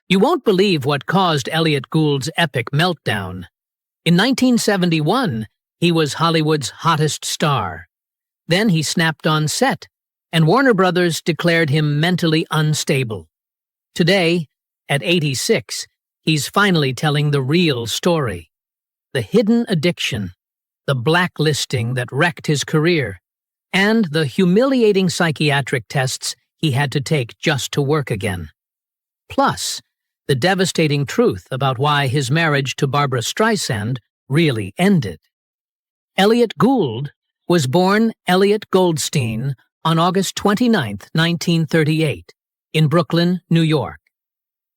You won't believe what caused Elliot Gould's epic meltdown. In 1971, he was Hollywood's hottest star. Then he snapped on set, and Warner Brothers declared him mentally unstable. Today, at 86, he's finally telling the real story. The hidden addiction, the blacklisting that wrecked his career, and the humiliating psychiatric tests he had to take just to work again. Plus, the devastating truth about why his marriage to Barbara Streisand really ended. Elliot Gould was born Elliot Goldstein on August 29, 1938, in Brooklyn, New York.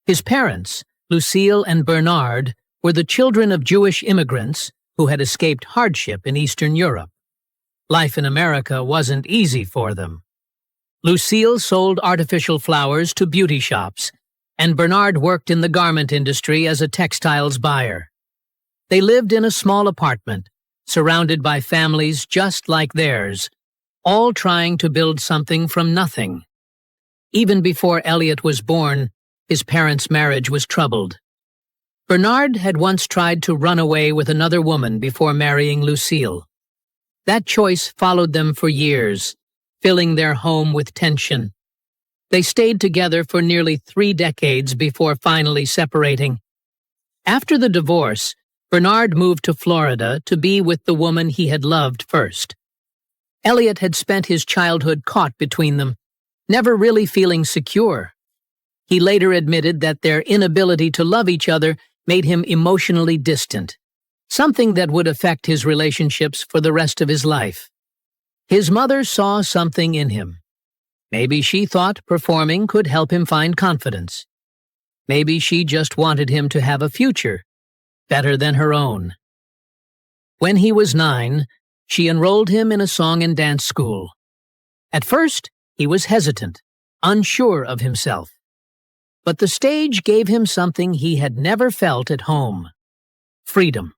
His parents, Lucille and Bernard, were the children of Jewish immigrants who had escaped hardship in Eastern Europe. Life in America wasn't easy for them. Lucille sold artificial flowers to beauty shops, and Bernard worked in the garment industry as a textiles buyer. They lived in a small apartment, surrounded by families just like theirs, all trying to build something from nothing. Even before Elliot was born, his parents' marriage was troubled. Bernard had once tried to run away with another woman before marrying Lucille. That choice followed them for years, filling their home with tension. They stayed together for nearly 3 decades before finally separating. After the divorce, Bernard moved to Florida to be with the woman he had loved first. Elliot had spent his childhood caught between them, never really feeling secure. He later admitted that their inability to love each other made him emotionally distant, something that would affect his relationships for the rest of his life. His mother saw something in him. Maybe she thought performing could help him find confidence. Maybe she just wanted him to have a future, better than her own. When he was 9, she enrolled him in a song and dance school. At first, he was hesitant, unsure of himself. But the stage gave him something he had never felt at home: freedom.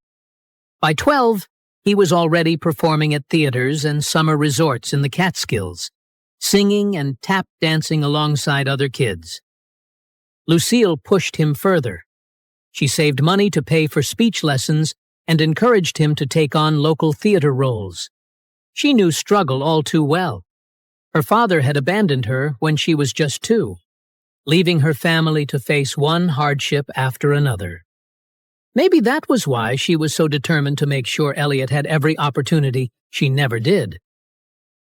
By 12, he was already performing at theaters and summer resorts in the Catskills, singing and tap dancing alongside other kids. Lucille pushed him further. She saved money to pay for speech lessons and encouraged him to take on local theater roles. She knew struggle all too well. Her father had abandoned her when she was just 2, leaving her family to face one hardship after another. Maybe that was why she was so determined to make sure Elliot had every opportunity she never did.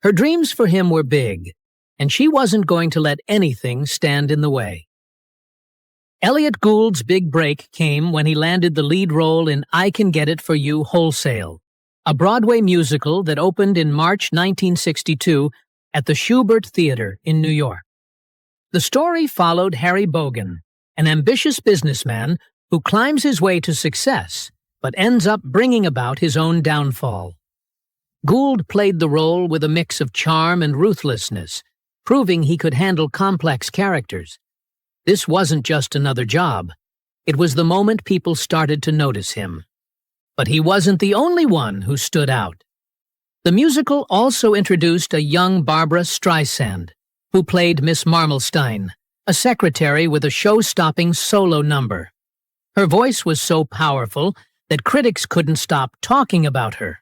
Her dreams for him were big, and she wasn't going to let anything stand in the way. Elliot Gould's big break came when he landed the lead role in I Can Get It For You Wholesale, a Broadway musical that opened in March 1962 at the Shubert Theater in New York. The story followed Harry Bogan, an ambitious businessman who climbs his way to success but ends up bringing about his own downfall. Gould played the role with a mix of charm and ruthlessness, proving he could handle complex characters. This wasn't just another job. It was the moment people started to notice him. But he wasn't the only one who stood out. The musical also introduced a young Barbara Streisand, who played Miss Marmelstein, a secretary with a show-stopping solo number. Her voice was so powerful that critics couldn't stop talking about her.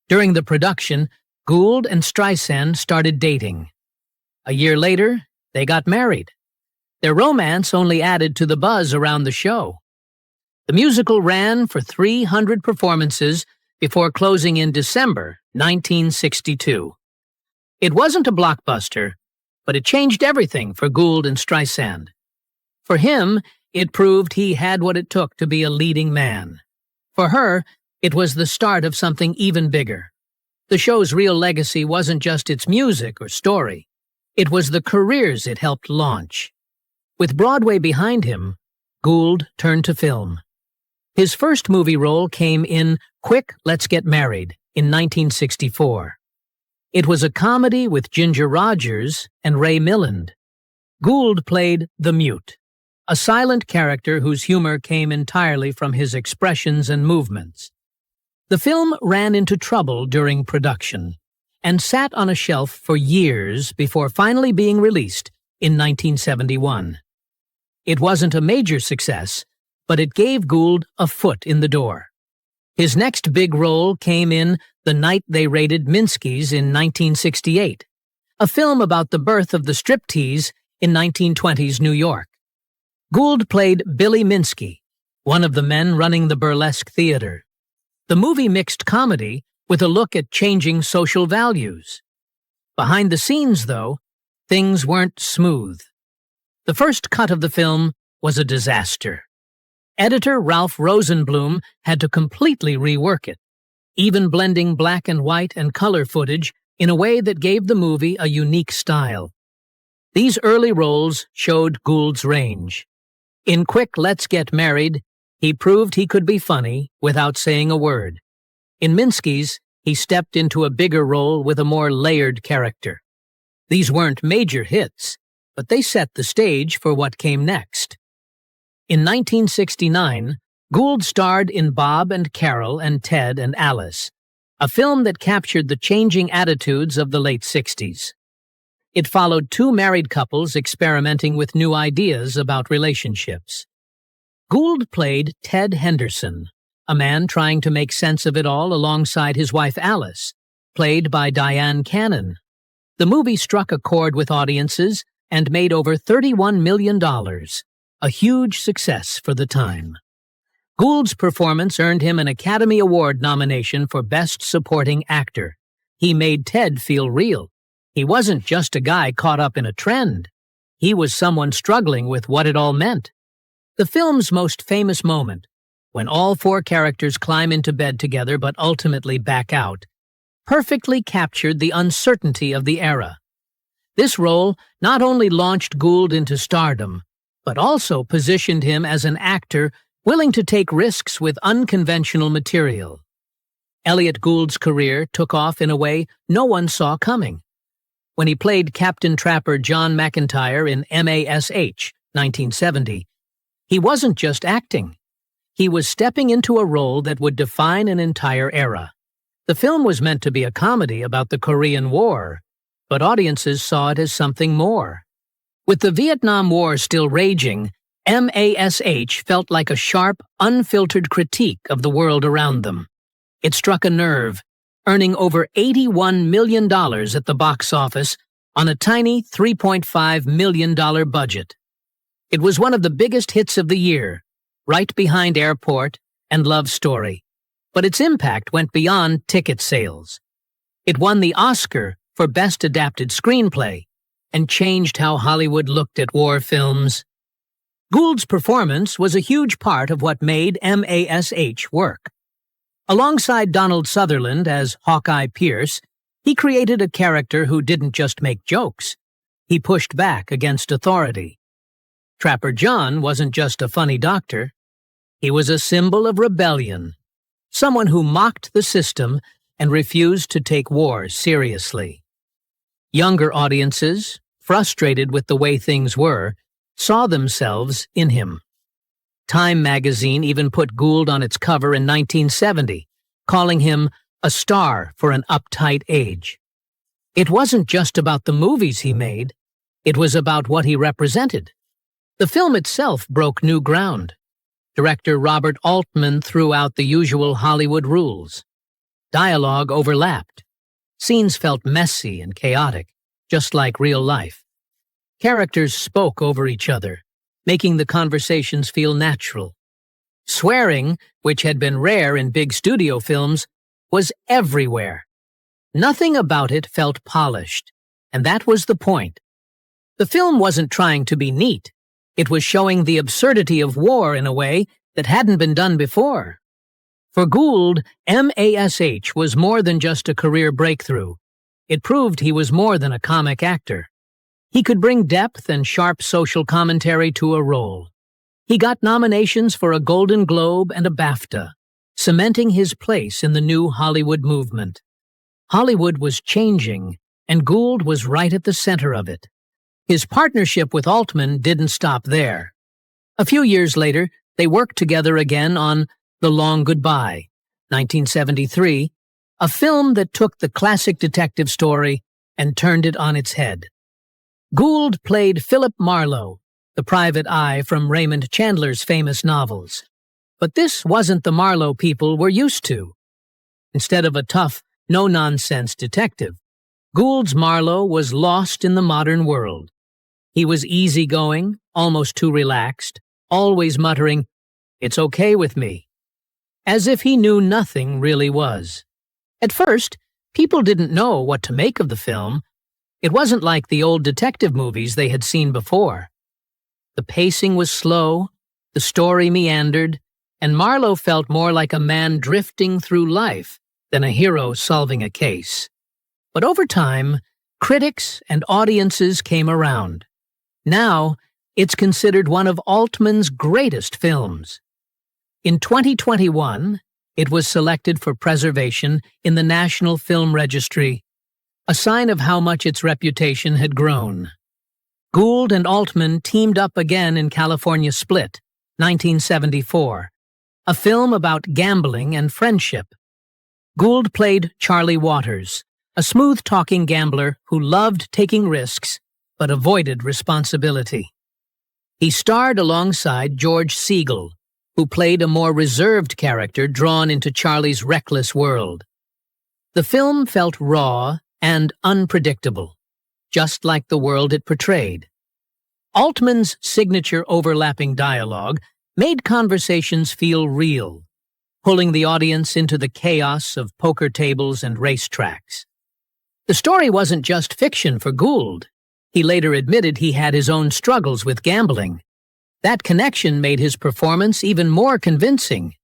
During the production, Gould and Streisand started dating. A year later, they got married. Their romance only added to the buzz around the show. The musical ran for 300 performances before closing in December 1962. It wasn't a blockbuster, but it changed everything for Gould and Streisand. For him, it proved he had what it took to be a leading man. For her, it was the start of something even bigger. The show's real legacy wasn't just its music or story. It was the careers it helped launch. With Broadway behind him, Gould turned to film. His first movie role came in Quick, Let's Get Married in 1964. It was a comedy with Ginger Rogers and Ray Milland. Gould played the Mute, a silent character whose humor came entirely from his expressions and movements. The film ran into trouble during production and sat on a shelf for years before finally being released in 1971. It wasn't a major success, but it gave Gould a foot in the door. His next big role came in The Night They Raided Minsky's in 1968, a film about the birth of the striptease in 1920s New York. Gould played Billy Minsky, one of the men running the burlesque theater. The movie mixed comedy with a look at changing social values. Behind the scenes, though, things weren't smooth. The first cut of the film was a disaster. Editor Ralph Rosenblum had to completely rework it, even blending black and white and color footage in a way that gave the movie a unique style. These early roles showed Gould's range. In Quick, Let's Get Married, he proved he could be funny without saying a word. In Minsky's, he stepped into a bigger role with a more layered character. These weren't major hits, but they set the stage for what came next. In 1969, Gould starred in Bob and Carol and Ted and Alice, a film that captured the changing attitudes of the late 60s. It followed two married couples experimenting with new ideas about relationships. Gould played Ted Henderson, a man trying to make sense of it all alongside his wife Alice, played by Diane Cannon. The movie struck a chord with audiences and made over $31 million, a huge success for the time. Gould's performance earned him an Academy Award nomination for Best Supporting Actor. He made Ted feel real. He wasn't just a guy caught up in a trend. He was someone struggling with what it all meant. The film's most famous moment, when all four characters climb into bed together but ultimately back out, perfectly captured the uncertainty of the era. This role not only launched Gould into stardom, but also positioned him as an actor willing to take risks with unconventional material. Elliot Gould's career took off in a way no one saw coming. When he played Captain Trapper John McIntyre in MASH, 1970, he wasn't just acting. He was stepping into a role that would define an entire era. The film was meant to be a comedy about the Korean War, but audiences saw it as something more. With the Vietnam War still raging, MASH felt like a sharp, unfiltered critique of the world around them. It struck a nerve, earning over $81 million at the box office on a tiny $3.5 million budget. It was one of the biggest hits of the year, right behind Airport and Love Story, but its impact went beyond ticket sales. It won the Oscar for Best Adapted Screenplay and changed how Hollywood looked at war films. Gould's performance was a huge part of what made MASH work. Alongside Donald Sutherland as Hawkeye Pierce, he created a character who didn't just make jokes. He pushed back against authority. Trapper John wasn't just a funny doctor. He was a symbol of rebellion, someone who mocked the system and refused to take war seriously. Younger audiences, frustrated with the way things were, saw themselves in him. Time magazine even put Gould on its cover in 1970, calling him a star for an uptight age. It wasn't just about the movies he made, it was about what he represented. The film itself broke new ground. Director Robert Altman threw out the usual Hollywood rules. Dialogue overlapped. Scenes felt messy and chaotic, just like real life. Characters spoke over each other, making the conversations feel natural. Swearing, which had been rare in big studio films, was everywhere. Nothing about it felt polished, and that was the point. The film wasn't trying to be neat. It was showing the absurdity of war in a way that hadn't been done before. For Gould, MASH was more than just a career breakthrough. It proved he was more than a comic actor. He could bring depth and sharp social commentary to a role. He got nominations for a Golden Globe and a BAFTA, cementing his place in the new Hollywood movement. Hollywood was changing, and Gould was right at the center of it. His partnership with Altman didn't stop there. A few years later, they worked together again on The Long Goodbye, 1973, a film that took the classic detective story and turned it on its head. Gould played Philip Marlowe, the private eye from Raymond Chandler's famous novels. But this wasn't the Marlowe people were used to. Instead of a tough, no-nonsense detective, Gould's Marlowe was lost in the modern world. He was easygoing, almost too relaxed, always muttering, "It's okay with me," as if he knew nothing really was. At first, people didn't know what to make of the film. It wasn't like the old detective movies they had seen before. The pacing was slow, the story meandered, and Marlowe felt more like a man drifting through life than a hero solving a case. But over time, critics and audiences came around. Now, it's considered one of Altman's greatest films. In 2021, it was selected for preservation in the National Film Registry, a sign of how much its reputation had grown. Gould and Altman teamed up again in California Split, 1974, a film about gambling and friendship. Gould played Charlie Waters, a smooth-talking gambler who loved taking risks but avoided responsibility. He starred alongside George Segal, who played a more reserved character drawn into Charlie's reckless world. The film felt raw and unpredictable, just like the world it portrayed. Altman's signature overlapping dialogue made conversations feel real, pulling the audience into the chaos of poker tables and racetracks. The story wasn't just fiction for Gould. He later admitted he had his own struggles with gambling. That connection made his performance even more convincing.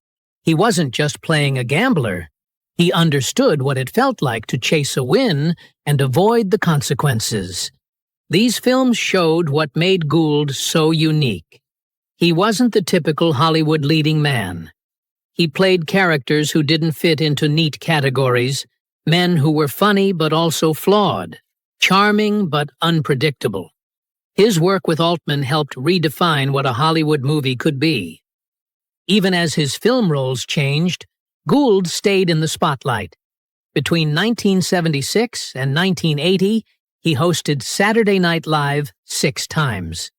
He wasn't just playing a gambler. He understood what it felt like to chase a win and avoid the consequences. These films showed what made Gould so unique. He wasn't the typical Hollywood leading man. He played characters who didn't fit into neat categories, men who were funny but also flawed, charming but unpredictable. His work with Altman helped redefine what a Hollywood movie could be. Even as his film roles changed, Gould stayed in the spotlight. Between 1976 and 1980, he hosted Saturday Night Live 6 times.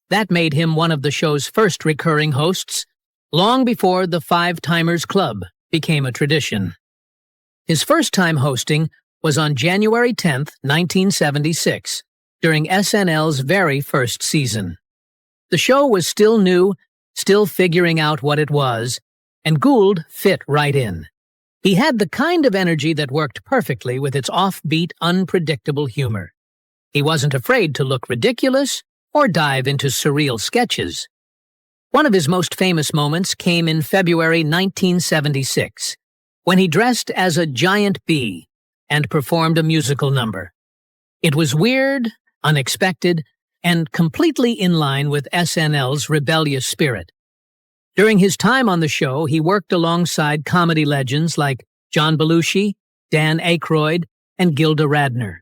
That made him one of the show's first recurring hosts, long before the Five Timers Club became a tradition. His first time hosting was on January 10, 1976, during SNL's very first season. The show was still new, still figuring out what it was, and Gould fit right in. He had the kind of energy that worked perfectly with its offbeat, unpredictable humor. He wasn't afraid to look ridiculous or dive into surreal sketches. One of his most famous moments came in February 1976, when he dressed as a giant bee and performed a musical number. It was weird, unexpected, and completely in line with SNL's rebellious spirit. During his time on the show, he worked alongside comedy legends like John Belushi, Dan Aykroyd, and Gilda Radner.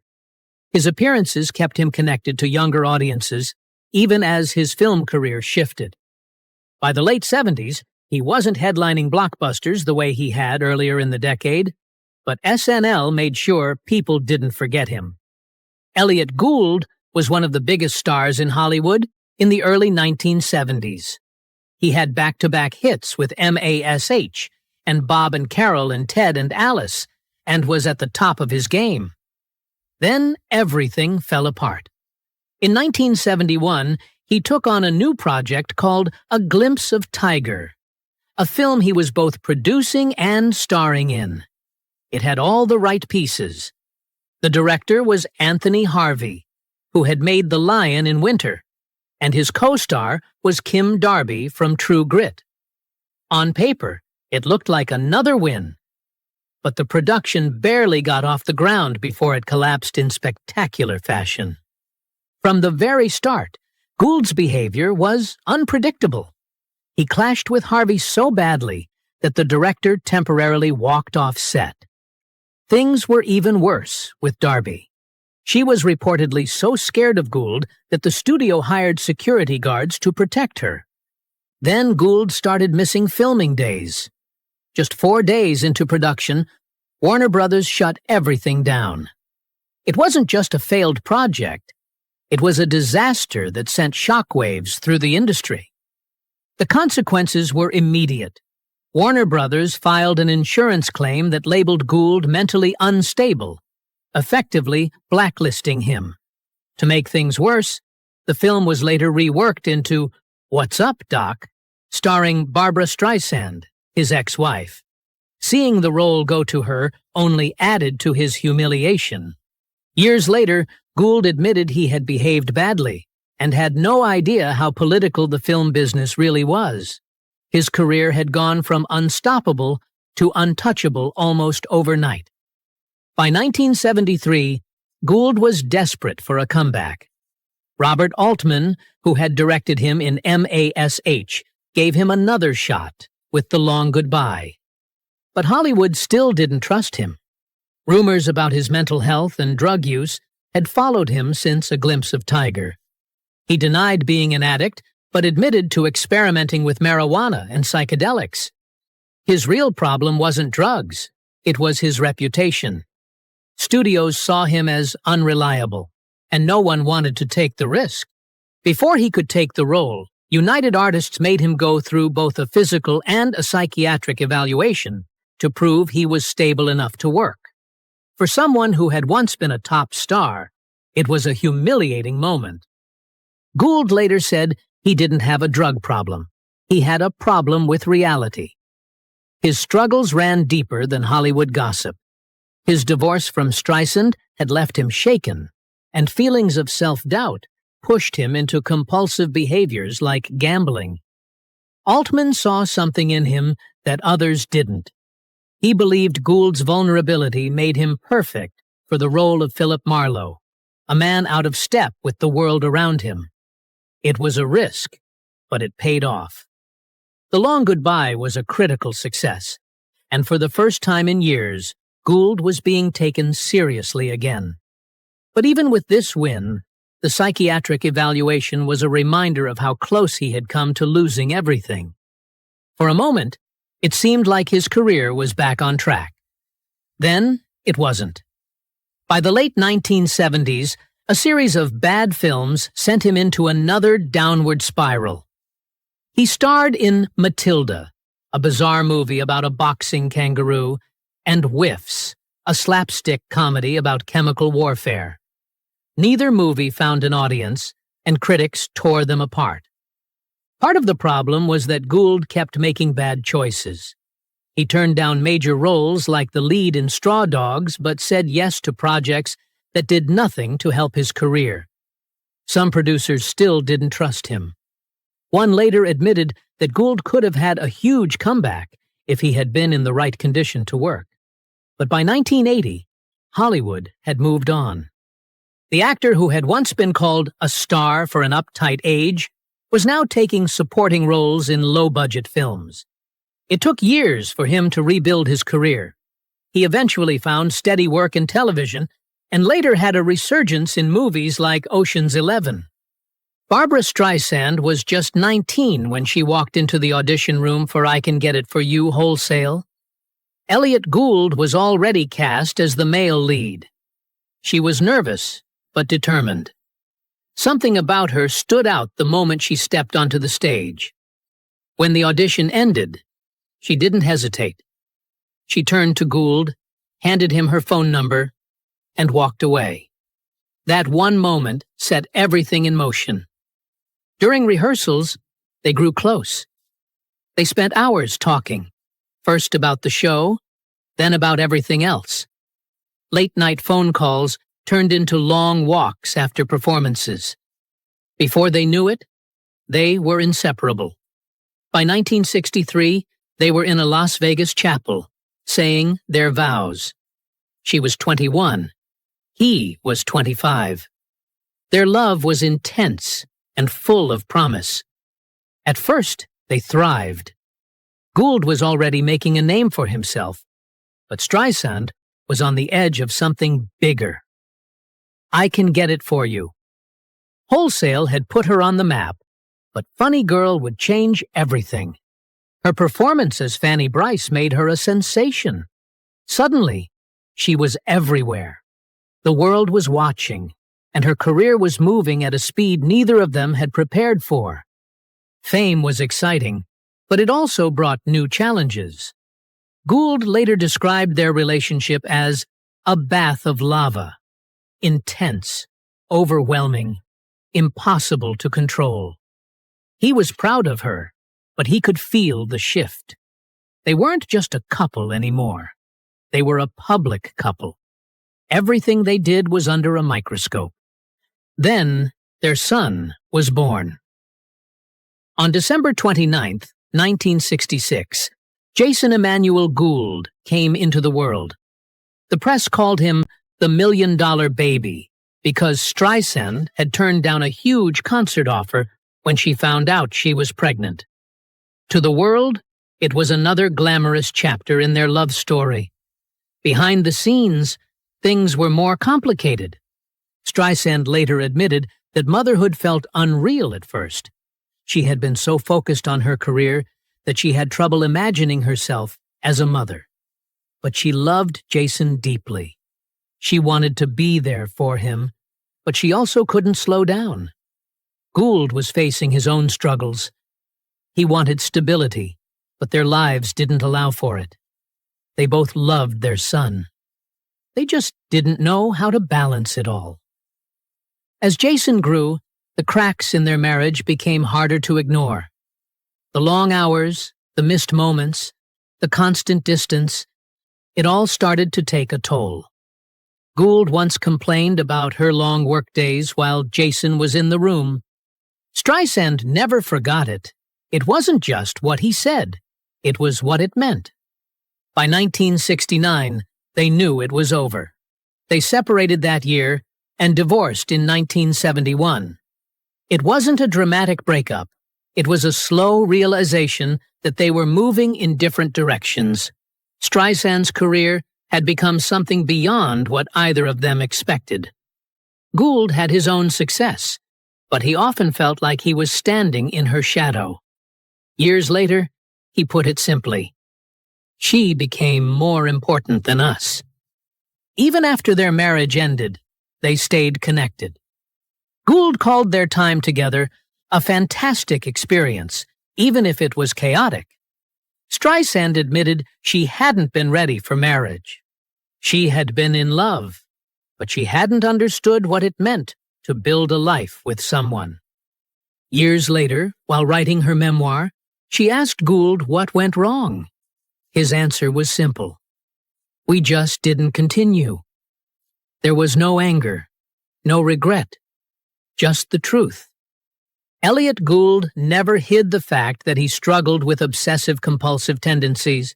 His appearances kept him connected to younger audiences, even as his film career shifted. By the late 70s, he wasn't headlining blockbusters the way he had earlier in the decade, but SNL made sure people didn't forget him. Elliot Gould was one of the biggest stars in Hollywood in the early 1970s. He had back-to-back hits with MASH and Bob and Carol and Ted and Alice, and was at the top of his game. Then everything fell apart. In 1971, he took on a new project called A Glimpse of Tiger, a film he was both producing and starring in. It had all the right pieces. The director was Anthony Harvey, who had made The Lion in Winter, and his co-star was Kim Darby from True Grit. On paper, it looked like another win, but the production barely got off the ground before it collapsed in spectacular fashion. From the very start, Gould's behavior was unpredictable. He clashed with Harvey so badly that the director temporarily walked off set. Things were even worse with Darby. She was reportedly so scared of Gould that the studio hired security guards to protect her. Then Gould started missing filming days. Just 4 days into production, Warner Brothers shut everything down. It wasn't just a failed project. It was a disaster that sent shockwaves through the industry. The consequences were immediate. Warner Brothers filed an insurance claim that labeled Gould mentally unstable, effectively blacklisting him. To make things worse, the film was later reworked into What's Up, Doc?, starring Barbara Streisand, his ex-wife. Seeing the role go to her only added to his humiliation. Years later, Gould admitted he had behaved badly and had no idea how political the film business really was. His career had gone from unstoppable to untouchable almost overnight. By 1973, Gould was desperate for a comeback. Robert Altman, who had directed him in MASH, gave him another shot with The Long Goodbye. But Hollywood still didn't trust him. Rumors about his mental health and drug use had followed him since A Glimpse of Tiger. He denied being an addict, but admitted to experimenting with marijuana and psychedelics. His real problem wasn't drugs, it was his reputation. Studios saw him as unreliable, and no one wanted to take the risk. Before he could take the role, United Artists made him go through both a physical and a psychiatric evaluation to prove he was stable enough to work. For someone who had once been a top star, it was a humiliating moment. Gould later said he didn't have a drug problem. He had a problem with reality. His struggles ran deeper than Hollywood gossip. His divorce from Streisand had left him shaken, and feelings of self-doubt pushed him into compulsive behaviors like gambling. Altman saw something in him that others didn't. He believed Gould's vulnerability made him perfect for the role of Philip Marlowe, a man out of step with the world around him. It was a risk, but it paid off. The Long Goodbye was a critical success, and for the first time in years, Gould was being taken seriously again. But even with this win, the psychiatric evaluation was a reminder of how close he had come to losing everything. For a moment, it seemed like his career was back on track. Then, it wasn't. By the late 1970s, a series of bad films sent him into another downward spiral. He starred in Matilda, a bizarre movie about a boxing kangaroo, and Whiffs, a slapstick comedy about chemical warfare. Neither movie found an audience, and critics tore them apart. Part of the problem was that Gould kept making bad choices. He turned down major roles like the lead in Straw Dogs, but said yes to projects that did nothing to help his career. Some producers still didn't trust him. One later admitted that Gould could have had a huge comeback if he had been in the right condition to work. But by 1980, Hollywood had moved on. The actor who had once been called a star for an uptight age was now taking supporting roles in low-budget films. It took years for him to rebuild his career. He eventually found steady work in television and later had a resurgence in movies like Ocean's 11. Barbara Streisand was just 19 when she walked into the audition room for I Can Get It For You Wholesale. Elliot Gould was already cast as the male lead. She was nervous, but determined. Something about her stood out the moment she stepped onto the stage. When the audition ended, she didn't hesitate. She turned to Gould, handed him her phone number, and walked away. That one moment set everything in motion. During rehearsals, they grew close. They spent hours talking, first about the show, then about everything else. Late-night phone calls turned into long walks after performances. Before they knew it, they were inseparable. By 1963, they were in a Las Vegas chapel, saying their vows. She was 21. He was 25. Their love was intense and full of promise. At first, they thrived. Gould was already making a name for himself, but Streisand was on the edge of something bigger. I Can Get It For You. Wholesale had put her on the map, but Funny Girl would change everything. Her performance as Fanny Brice made her a sensation. Suddenly, she was everywhere. The world was watching, and her career was moving at a speed neither of them had prepared for. Fame was exciting, but it also brought new challenges. Gould later described their relationship as a bath of lava, intense, overwhelming, impossible to control. He was proud of her, but he could feel the shift. They weren't just a couple anymore. They were a public couple. Everything they did was under a microscope. Then their son was born. On December 29, 1966, Jason Emmanuel Gould came into the world. The press called him the $1 Million Baby because Streisand had turned down a huge concert offer when she found out she was pregnant. To the world, it was another glamorous chapter in their love story. Behind the scenes, things were more complicated. Streisand later admitted that motherhood felt unreal at first. She had been so focused on her career that she had trouble imagining herself as a mother. But she loved Jason deeply. She wanted to be there for him, but she also couldn't slow down. Gould was facing his own struggles. He wanted stability, but their lives didn't allow for it. They both loved their son. They just didn't know how to balance it all. As Jason grew, the cracks in their marriage became harder to ignore. The long hours, the missed moments, the constant distance, it all started to take a toll. Gould once complained about her long workdays while Jason was in the room. Streisand never forgot it. It wasn't just what he said, it was what it meant. By 1969, they knew it was over. They separated that year and divorced in 1971. It wasn't a dramatic breakup. It was a slow realization that they were moving in different directions. Streisand's career had become something beyond what either of them expected. Gould had his own success, but he often felt like he was standing in her shadow. Years later, he put it simply, "She became more important than us." Even after their marriage ended, they stayed connected. Gould called their time together a fantastic experience, even if it was chaotic. Streisand admitted she hadn't been ready for marriage. She had been in love, but she hadn't understood what it meant to build a life with someone. Years later, while writing her memoir, she asked Gould what went wrong. His answer was simple. "We just didn't continue." There was no anger, no regret, just the truth. Elliot Gould never hid the fact that he struggled with obsessive-compulsive tendencies.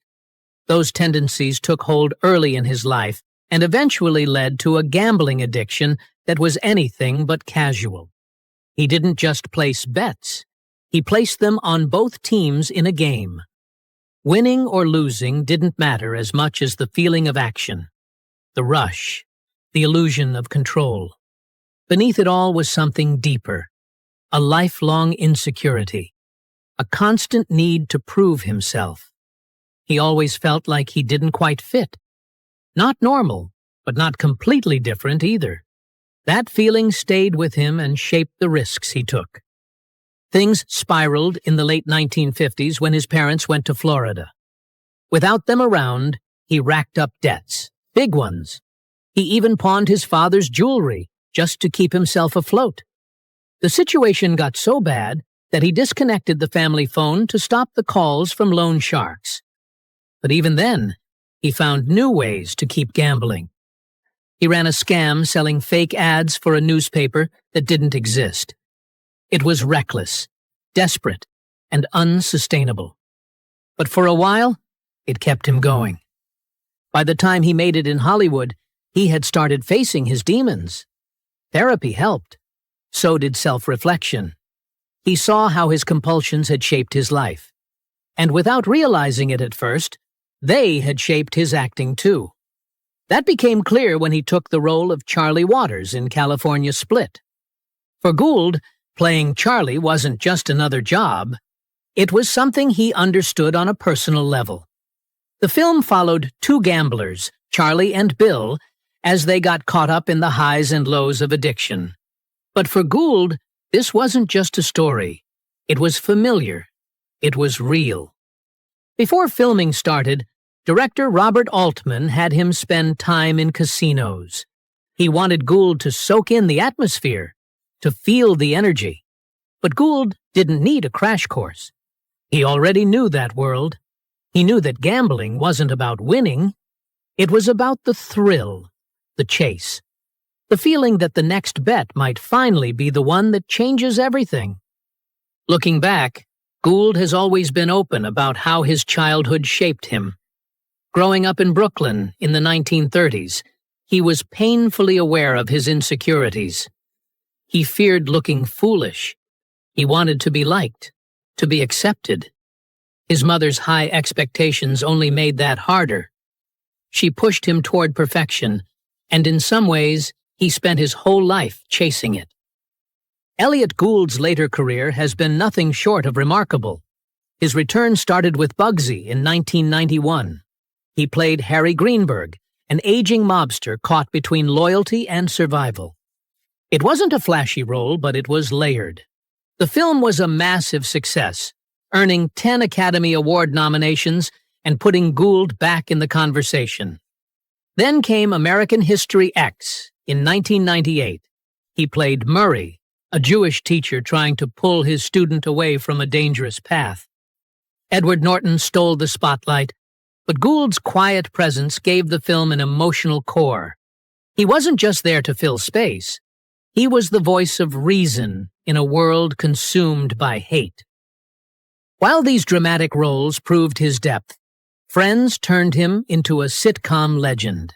Those tendencies took hold early in his life and eventually led to a gambling addiction that was anything but casual. He didn't just place bets. He placed them on both teams in a game. Winning or losing didn't matter as much as the feeling of action, the rush, the illusion of control. Beneath it all was something deeper, a lifelong insecurity, a constant need to prove himself. He always felt like he didn't quite fit. Not normal, but not completely different either. That feeling stayed with him and shaped the risks he took. Things spiraled in the late 1950s when his parents went to Florida. Without them around, he racked up debts, big ones. He even pawned his father's jewelry just to keep himself afloat. The situation got so bad that he disconnected the family phone to stop the calls from loan sharks. But even then, he found new ways to keep gambling. He ran a scam selling fake ads for a newspaper that didn't exist. It was reckless, desperate, and unsustainable. But for a while, it kept him going. By the time he made it in Hollywood, he had started facing his demons. Therapy helped. So did self-reflection. He saw how his compulsions had shaped his life. And without realizing it at first, they had shaped his acting too. That became clear when he took the role of Charlie Waters in California Split. For Gould, playing Charlie wasn't just another job. It was something he understood on a personal level. The film followed two gamblers, Charlie and Bill, as they got caught up in the highs and lows of addiction. But for Gould, this wasn't just a story. It was familiar. It was real. Before filming started, director Robert Altman had him spend time in casinos. He wanted Gould to soak in the atmosphere, to feel the energy. But Gould didn't need a crash course. He already knew that world. He knew that gambling wasn't about winning. It was about the thrill, the chase, the feeling that the next bet might finally be the one that changes everything. Looking back, Gould has always been open about how his childhood shaped him. Growing up in Brooklyn in the 1930s, he was painfully aware of his insecurities. He feared looking foolish. He wanted to be liked, to be accepted. His mother's high expectations only made that harder. She pushed him toward perfection, and in some ways, he spent his whole life chasing it. Elliot Gould's later career has been nothing short of remarkable. His return started with Bugsy in 1991. He played Harry Greenberg, an aging mobster caught between loyalty and survival. It wasn't a flashy role, but it was layered. The film was a massive success, earning 10 Academy Award nominations and putting Gould back in the conversation. Then came American History X in 1998. He played Murray, a Jewish teacher trying to pull his student away from a dangerous path. Edward Norton stole the spotlight, but Gould's quiet presence gave the film an emotional core. He wasn't just there to fill space. He was the voice of reason in a world consumed by hate. While these dramatic roles proved his depth, Friends turned him into a sitcom legend.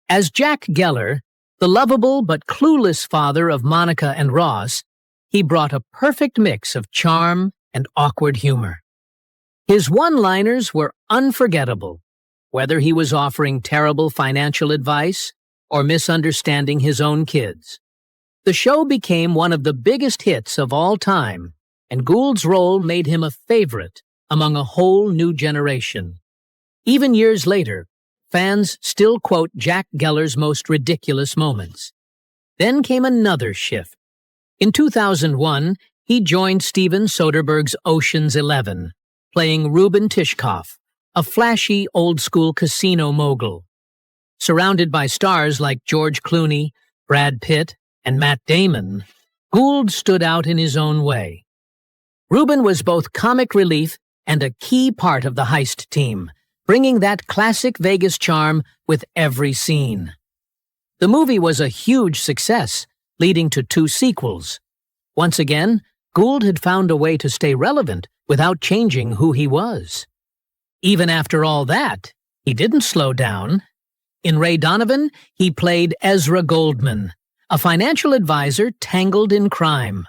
As Jack Geller, the lovable but clueless father of Monica and Ross, he brought a perfect mix of charm and awkward humor. His one-liners were unforgettable, whether he was offering terrible financial advice or misunderstanding his own kids. The show became one of the biggest hits of all time, and Gould's role made him a favorite among a whole new generation. Even years later, fans still quote Jack Geller's most ridiculous moments. Then came another shift. In 2001, he joined Steven Soderbergh's Ocean's 11, playing Ruben Tishkoff, a flashy old-school casino mogul. Surrounded by stars like George Clooney, Brad Pitt, and Matt Damon, Gould stood out in his own way. Ruben was both comic relief and a key part of the heist team, bringing that classic Vegas charm with every scene. The movie was a huge success, leading to 2 sequels. Once again, Gould had found a way to stay relevant without changing who he was. Even after all that, he didn't slow down. In Ray Donovan, he played Ezra Goldman, a financial advisor tangled in crime.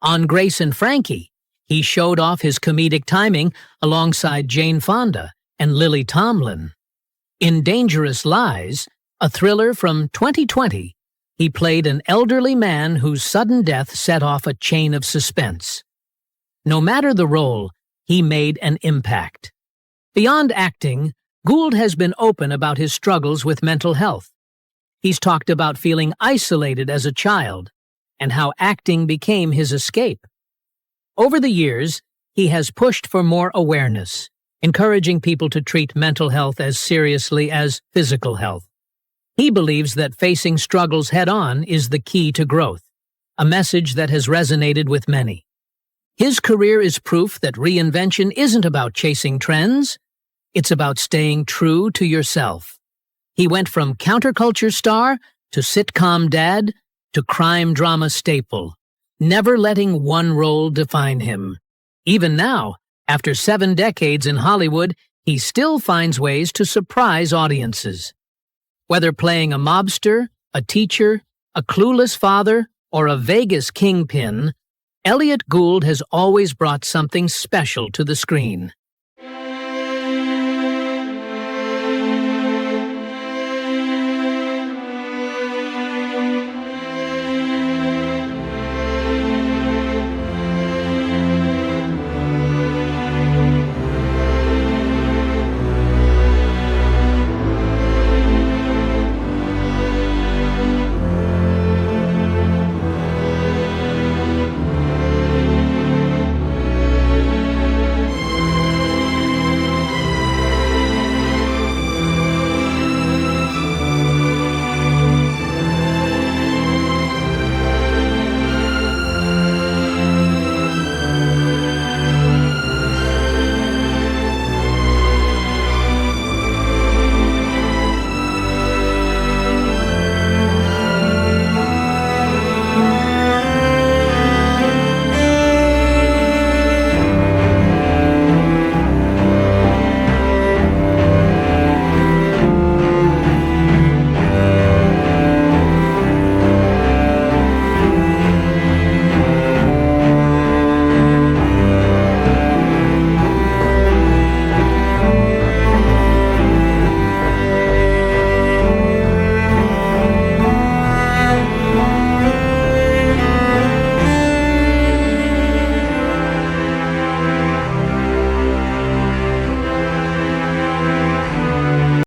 On Grace and Frankie, he showed off his comedic timing alongside Jane Fonda and Lily Tomlin. In Dangerous Lies, a thriller from 2020, he played an elderly man whose sudden death set off a chain of suspense. No matter the role, he made an impact. Beyond acting, Gould has been open about his struggles with mental health. He's talked about feeling isolated as a child and how acting became his escape. Over the years, he has pushed for more awareness, encouraging people to treat mental health as seriously as physical health. He believes that facing struggles head-on is the key to growth, a message that has resonated with many. His career is proof that reinvention isn't about chasing trends, it's about staying true to yourself. He went from counterculture star to sitcom dad to crime drama staple, never letting one role define him. Even now, after 7 decades in Hollywood, he still finds ways to surprise audiences. Whether playing a mobster, a teacher, a clueless father, or a Vegas kingpin, Elliot Gould has always brought something special to the screen.